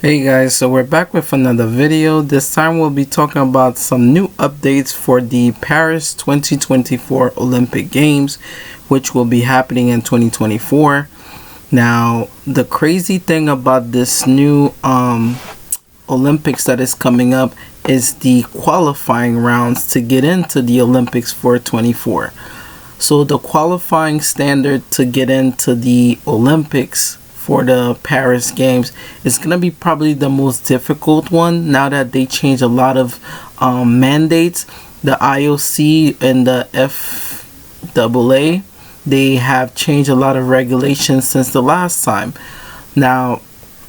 Hey guys, so we're back with another video. This time we'll be talking about some new updates for the Paris 2024 Olympic Games, which will be happening in 2024. Now, the crazy thing about this new Olympics that is coming up is the qualifying rounds to get into the Olympics for 24. So the qualifying standard to get into the Olympics for the Paris Games is going to be probably the most difficult one now that they changed a lot of mandates. The IOC and the FAA, they have changed a lot of regulations since the last time. Now,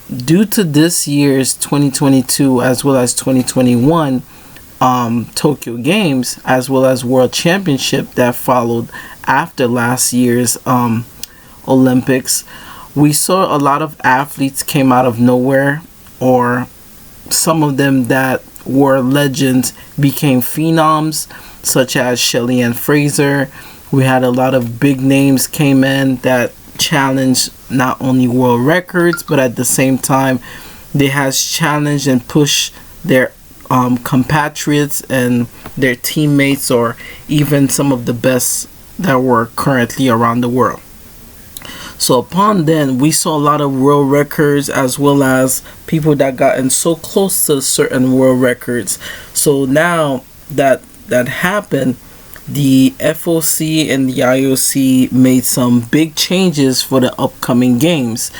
due to this year's 2022 as well as 2021 Tokyo Games as well as World Championship that followed after last year's Olympics, we saw a lot of athletes came out of nowhere, or some of them that were legends became phenoms, such as Shelly-Ann Fraser. We had a lot of big names came in that challenged not only world records, but at the same time, they has challenged and pushed their compatriots and their teammates, or even some of the best that were currently around the world. So upon then, we saw a lot of world records as well as people that gotten so close to certain world records. So now that happened, the FOC and the IOC made some big changes for the upcoming games,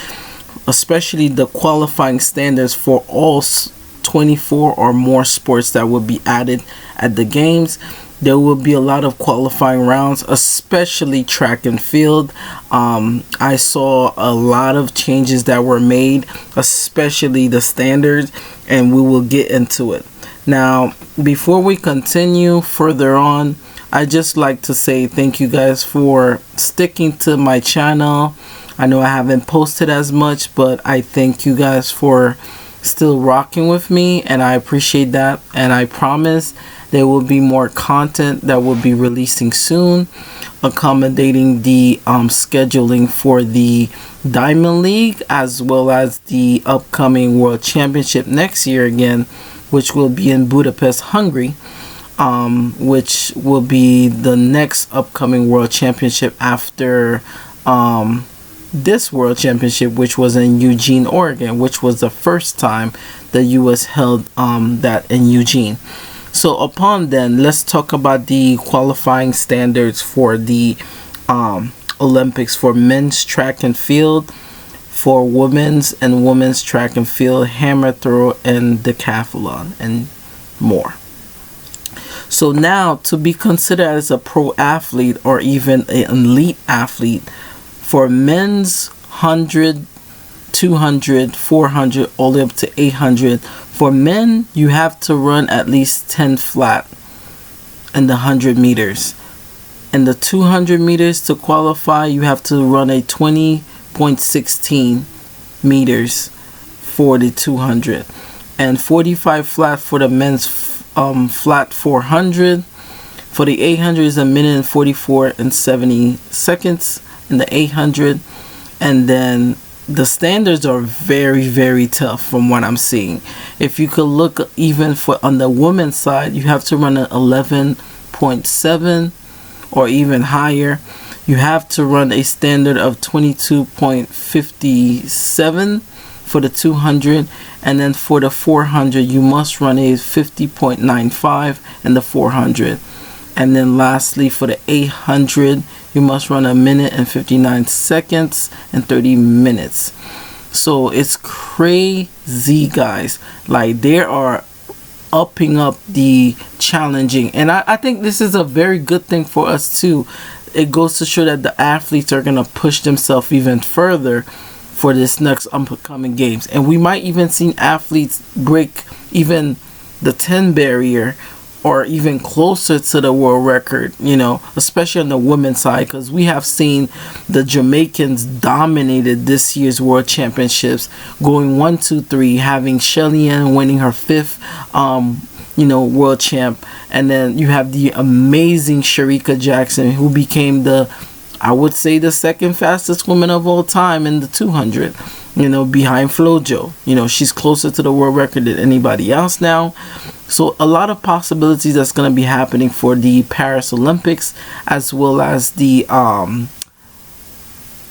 especially the qualifying standards for all 24 or more sports that will be added at the games. There will be a lot of qualifying rounds, especially track and field. I saw a lot of changes that were made, especially the standards, and we will get into it. Now, before we continue further on, I just like to say thank you guys for sticking to my channel. I know I haven't posted as much, but I thank you guys for still rocking with me, and I appreciate that. And I promise there will be more content that will be releasing soon, accommodating the scheduling for the Diamond League as well as the upcoming World Championship next year again, which will be in Budapest, Hungary, which will be the next upcoming World Championship after this World Championship, which was in Eugene, Oregon, which was the first time the U.S. held that in Eugene. So upon then, let's talk about the qualifying standards for the Olympics for men's track and field, for women's and women's track and field, hammer throw, and decathlon, and more. So now, to be considered as a pro athlete or even an elite athlete, for men's 100, 200, 400, all the way up to 800, for men, you have to run at least 10 flat in the 100 meters. In the 200 meters to qualify, you have to run a 20.16 meters for the 200. And 45 flat for the men's flat 400. For the 800 is a minute and 44 and 70 seconds in the 800. And then the standards are very, very tough from what I'm seeing. If you could look even for on the women's side, you have to run an 11.7 or even higher. You have to run a standard of 22.57 for the 200, and then for the 400 you must run a 50.95 in the 400. And then lastly, for the 800, you must run a minute and 59 seconds and 30 minutes. So it's crazy, guys. Like, they are upping up the challenging. And I think this is a very good thing for us too. It goes to show that the athletes are going to push themselves even further for this next upcoming games. And we might even see athletes break even the 10 barrier, or even closer to the world record, you know, especially on the women's side, because we have seen the Jamaicans dominated this year's World Championships, going 1, 2, 3, having Shelly-Ann winning her 5th, world champ, and then you have the amazing Shericka Jackson, who became the, I would say, the second fastest woman of all time in the 200. behind Flojo. She's closer to the world record than anybody else now. So a lot of possibilities that's going to be happening for the Paris Olympics, as well as the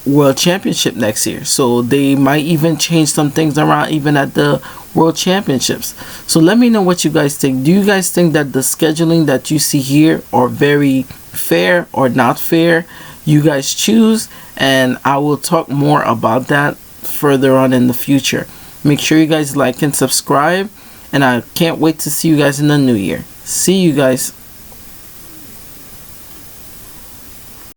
World Championship next year. So they might even change some things around even at the World Championships. So let me know what you guys think. Do you guys think that the scheduling that you see here are very fair or not fair? You guys choose, and I will talk more about that further on in the future. Make sure you guys like and subscribe, and I can't wait to see you guys in the new year. See you guys.